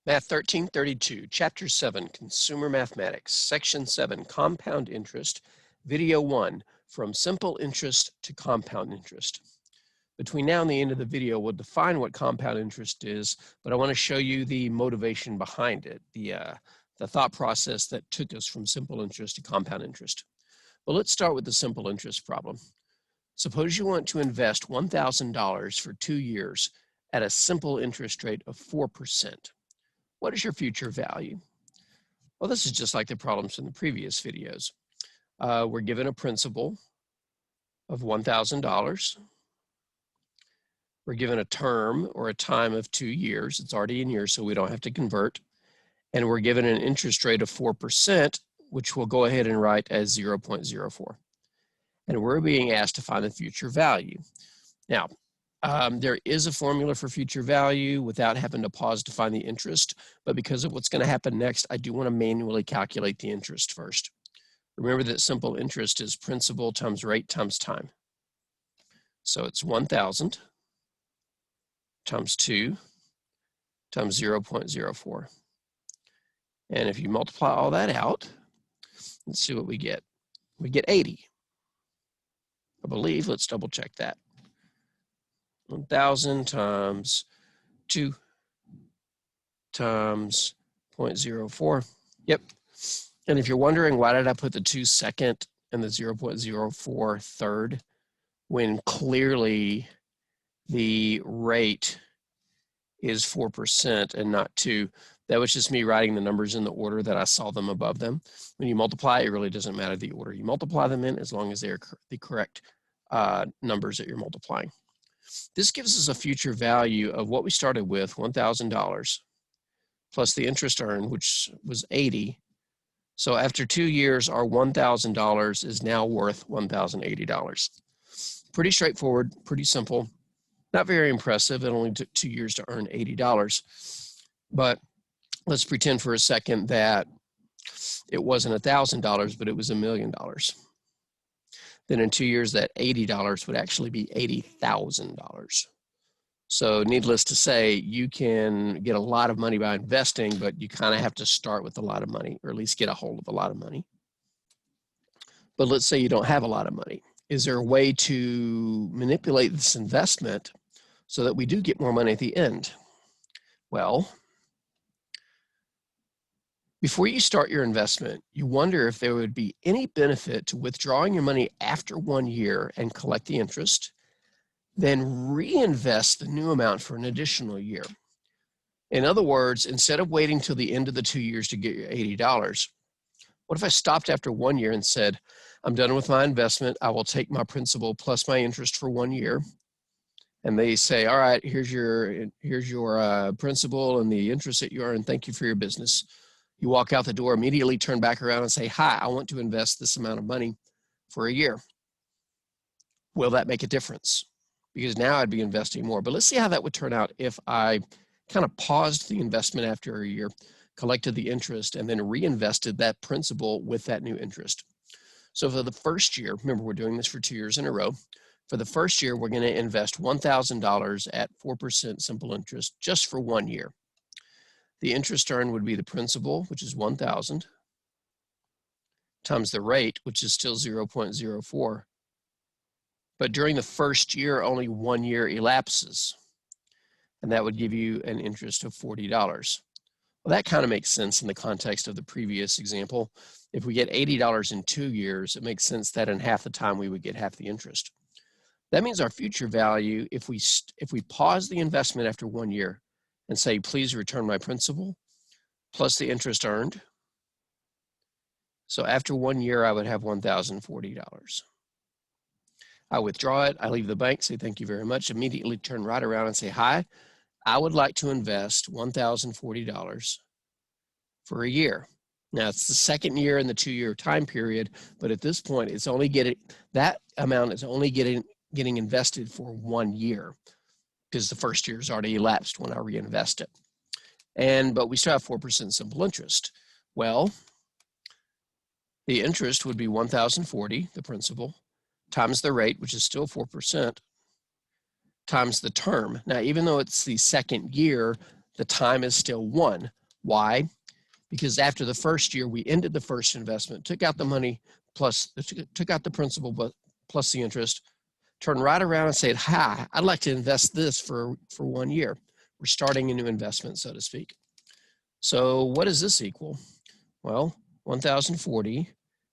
Math 1332, Chapter 7, Consumer Mathematics, Section 7, Compound Interest, Video 1, From Simple Interest to Compound Interest. Between now and the end of the video, we'll define what compound interest is, but I want to show you the motivation behind it, the thought process that took us from simple interest to compound interest. Well, let's start with the simple interest problem. Suppose you want to invest $1,000 for 2 years at a simple interest rate of 4%. What is your future value? Well, this is just like the problems from the previous videos. We're given a principal of $1,000. We're given a term or a time of 2 years. It's already in years, so we don't have to convert. And we're given an interest rate of 4%, which we'll go ahead and write as 0.04. And we're being asked to find the future value. Now, there is a formula for future value without having to pause to find the interest, but because of what's going to happen next, I do want to manually calculate the interest first. Remember that simple interest is principal times rate times time. So it's 1,000 times 2 times 0.04. And if you multiply all that out, let's see what we get. We get 80. I believe, let's double check that. 1,000 times 2 times 0.04. Yep. And if you're wondering why did I put the 2 second and the 0.04 third when clearly the rate is 4% and not 2, that was just me writing the numbers in the order that I saw them above them. When you multiply, it really doesn't matter the order you multiply them in as long as they're the correct numbers that you're multiplying. This gives us a future value of what we started with, $1,000, plus the interest earned, which was 80. So after 2 years, our $1,000 is now worth $1,080. Pretty straightforward, pretty simple, not very impressive. It only took 2 years to earn $80. But let's pretend for a second that it wasn't $1,000, but it was $1 million. Then in 2 years, that $80 would actually be $80,000. So needless to say, you can get a lot of money by investing, but you kind of have to start with a lot of money, or at least get a hold of a lot of money. But let's say you don't have a lot of money. Is there a way to manipulate this investment so that we do get more money at the end? Well, before you start your investment, you wonder if there would be any benefit to withdrawing your money after 1 year and collect the interest, then reinvest the new amount for an additional year. In other words, instead of waiting till the end of the 2 years to get your $80, what if I stopped after 1 year and said, I'm done with my investment. I will take my principal plus my interest for 1 year. And they say, all right, here's your principal and the interest that you earn. Thank you for your business. You walk out the door, immediately turn back around and say, hi, I want to invest this amount of money for a year. Will that make a difference? Because now I'd be investing more. But let's see how that would turn out if I kind of paused the investment after a year, collected the interest, and then reinvested that principal with that new interest. So for the first year, remember we're doing this for 2 years in a row. For the first year, we're going to invest $1,000 at 4% simple interest just for 1 year. The interest earned would be the principal, which is 1,000, times the rate, which is still 0.04. But during the first year, only 1 year elapses, and that would give you an interest of $40. Well, that kind of makes sense in the context of the previous example. If we get $80 in 2 years, it makes sense that in half the time we would get half the interest. That means our future value, if we pause the investment after 1 year and say, please return my principal plus the interest earned. So after 1 year, I would have $1,040. I withdraw it, I leave the bank, say thank you very much, immediately turn right around and say, hi, I would like to invest $1,040 for a year. Now it's the second year in the 2 year time period, but at this point, it's only that amount is only getting invested for 1 year because the first year is already elapsed when I reinvest it. But we still have 4% simple interest. Well, the interest would be $1,040, the principal, times the rate, which is still 4%, times the term. Now, even though it's the second year, the time is still 1. Why? Because after the first year, we ended the first investment, took out the money, took out the principal plus the interest, turned right around and said, hi, I'd like to invest this for 1 year. We're starting a new investment, so to speak. So what does this equal? Well, 1,040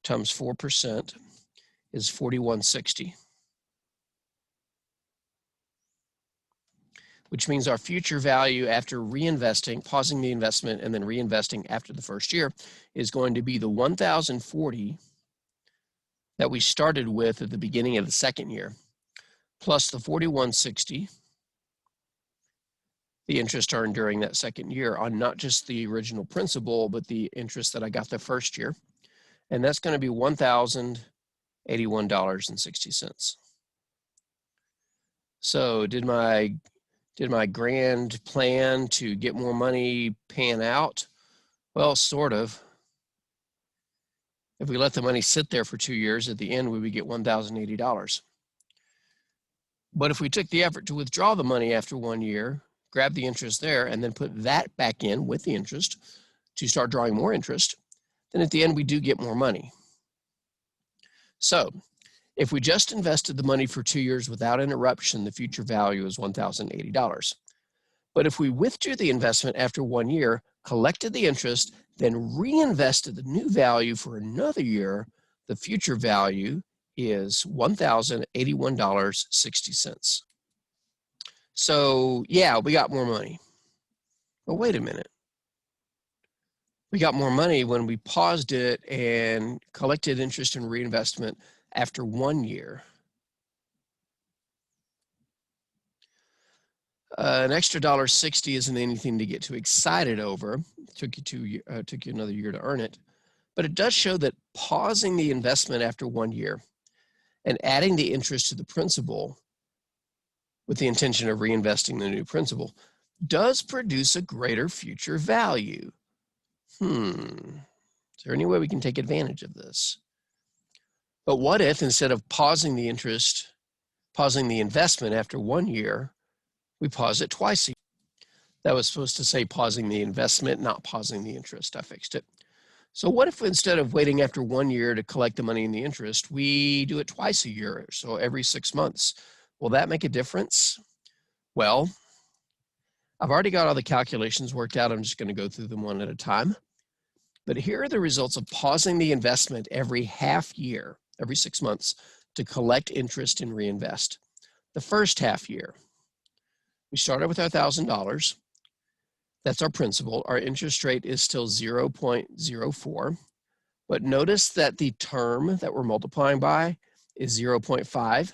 times 4% is 4,160. Which means our future value after reinvesting, pausing the investment and then reinvesting after the first year is going to be the 1,040 that we started with at the beginning of the second year, plus the 4,160, the interest earned during that second year on not just the original principal, but the interest that I got the first year. And that's going to be $1,081.60. So did my grand plan to get more money pan out? Well, sort of. If we let the money sit there for 2 years, at the end we would get $1,080. But if we took the effort to withdraw the money after 1 year, grab the interest there, and then put that back in with the interest to start drawing more interest, then at the end we do get more money. So if we just invested the money for 2 years without interruption, the future value is $1,080. But if we withdrew the investment after 1 year, collected the interest, then reinvested the new value for another year, the future value is $1,081.60. So yeah, we got more money. But wait a minute. We got more money when we paused it and collected interest and reinvestment after 1 year. An extra $1.60 isn't anything to get too excited over. Took you another year to earn it. But it does show that pausing the investment after 1 year and adding the interest to the principal with the intention of reinvesting the new principal does produce a greater future value. Is there any way we can take advantage of this? But what if instead of pausing the investment after 1 year, we pause it twice a year? That was supposed to say pausing the investment, not pausing the interest. I fixed it. So what if instead of waiting after 1 year to collect the money and the interest, we do it twice a year, so every 6 months? Will that make a difference? Well, I've already got all the calculations worked out. I'm just going to go through them one at a time. But here are the results of pausing the investment every half year, every 6 months, to collect interest and reinvest. The first half year, we started with our $1,000. That's our principal. Our interest rate is still 0.04. But notice that the term that we're multiplying by is 0.5.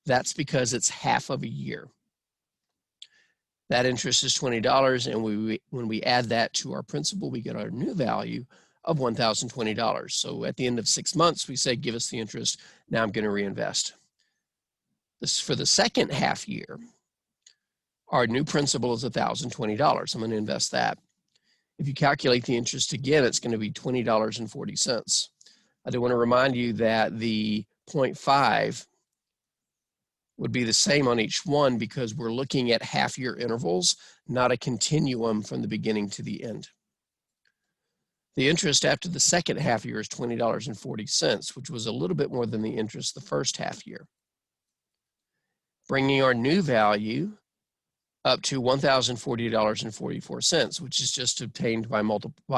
That's because it's half of a year. That interest is $20, and when we add that to our principal, we get our new value of $1,020. So at the end of 6 months, we say, give us the interest. Now I'm going to reinvest. This for the second half year. Our new principal is $1,020. I'm going to invest that. If you calculate the interest again, it's going to be $20.40. I do want to remind you that the 0.5 would be the same on each one because we're looking at half-year intervals, not a continuum from the beginning to the end. The interest after the second half year is $20.40, which was a little bit more than the interest the first half year. Bringing our new value up to $1,040.44, which is just obtained by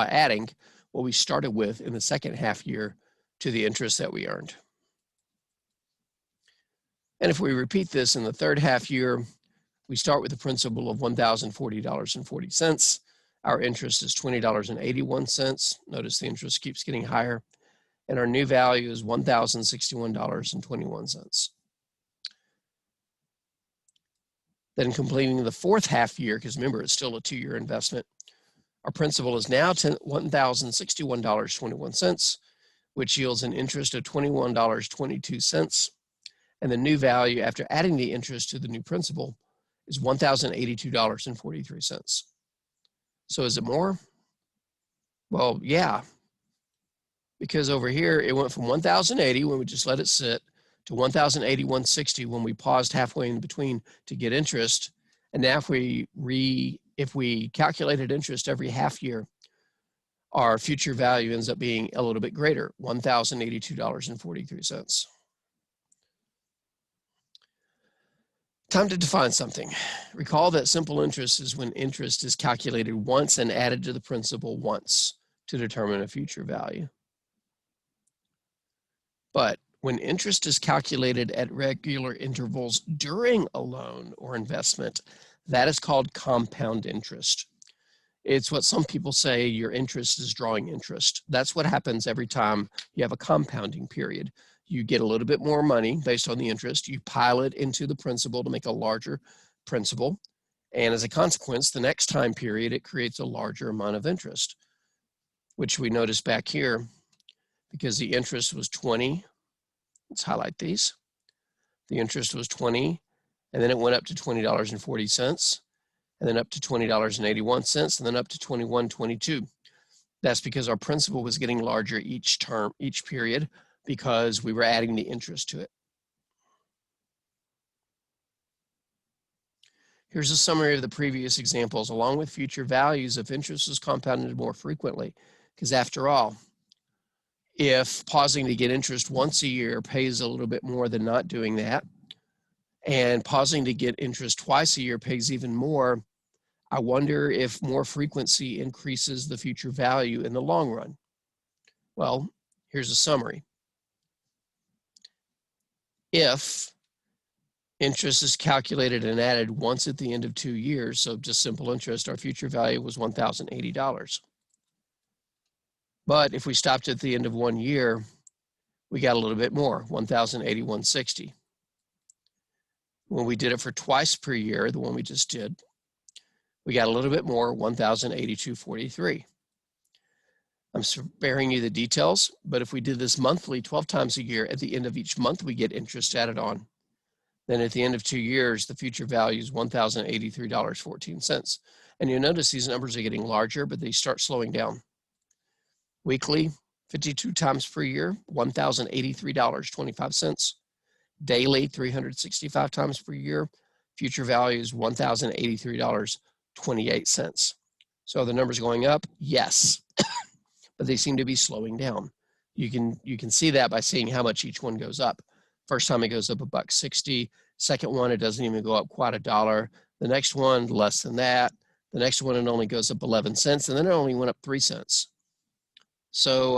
adding what we started with in the second half year to the interest that we earned. And if we repeat this in the third half year, we start with the principal of $1,040.40. Our interest is $20.81. Notice the interest keeps getting higher. And our new value is $1,061.21. Then completing the fourth half year, because remember, it's still a 2-year investment, our principal is now $1,061.21, which yields an interest of $21.22. And the new value after adding the interest to the new principal is $1,082.43. So is it more? Well, yeah, because over here it went from $1,080 when we just let it sit to $1,081.60 when we paused halfway in between to get interest. And now if we if we calculated interest every half year, our future value ends up being a little bit greater, $1,082.43. Time to define something. Recall that simple interest is when interest is calculated once and added to the principal once to determine a future value. But when interest is calculated at regular intervals during a loan or investment, that is called compound interest. It's what some people say your interest is drawing interest. That's what happens every time you have a compounding period. You get a little bit more money based on the interest. You pile it into the principal to make a larger principal. And as a consequence, the next time period, it creates a larger amount of interest, which we notice back here because the interest was 20. Let's highlight these. The interest was 20, and then it went up to $20.40, and then up to $20.81, and then up to $21.22. That's because our principal was getting larger each term, each period, because we were adding the interest to it. Here's a summary of the previous examples, along with future values if interest is compounded more frequently. Because after all, if pausing to get interest once a year pays a little bit more than not doing that, and pausing to get interest twice a year pays even more, I wonder if more frequency increases the future value in the long run. Well, here's a summary. If interest is calculated and added once at the end of 2 years, so just simple interest, our future value was $1,080. But if we stopped at the end of 1 year, we got a little bit more, $1,081.60. When we did it for twice per year, the one we just did, we got a little bit more, $1,082.43. I'm sparing you the details, but if we did this monthly 12 times a year, at the end of each month, we get interest added on. Then at the end of 2 years, the future value is $1,083.14. And you'll notice these numbers are getting larger, but they start slowing down. Weekly, 52 times per year, $1,083.25. Daily, 365 times per year, future value is $1,083.28. So are the numbers going up? Yes, but they seem to be slowing down. You can see that by seeing how much each one goes up. First time it goes up $1.60. Second one, it doesn't even go up quite $1. The next one, less than that. The next one, it only goes up 11 cents, and then it only went up 3 cents. So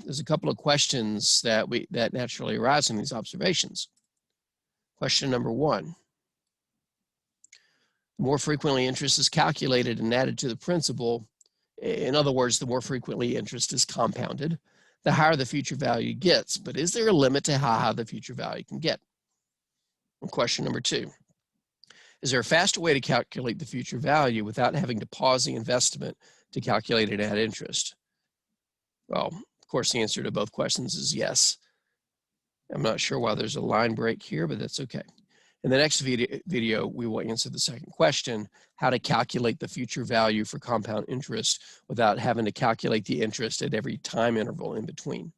there's a couple of questions that naturally arise in these observations. Question number 1. The more frequently interest is calculated and added to the principal, in other words, the more frequently interest is compounded, the higher the future value gets. But is there a limit to how high the future value can get? And question number 2. Is there a faster way to calculate the future value without having to pause the investment to calculate and add interest? Well, of course, the answer to both questions is yes. I'm not sure why there's a line break here, but that's okay. In the next video, we will answer the second question, how to calculate the future value for compound interest without having to calculate the interest at every time interval in between.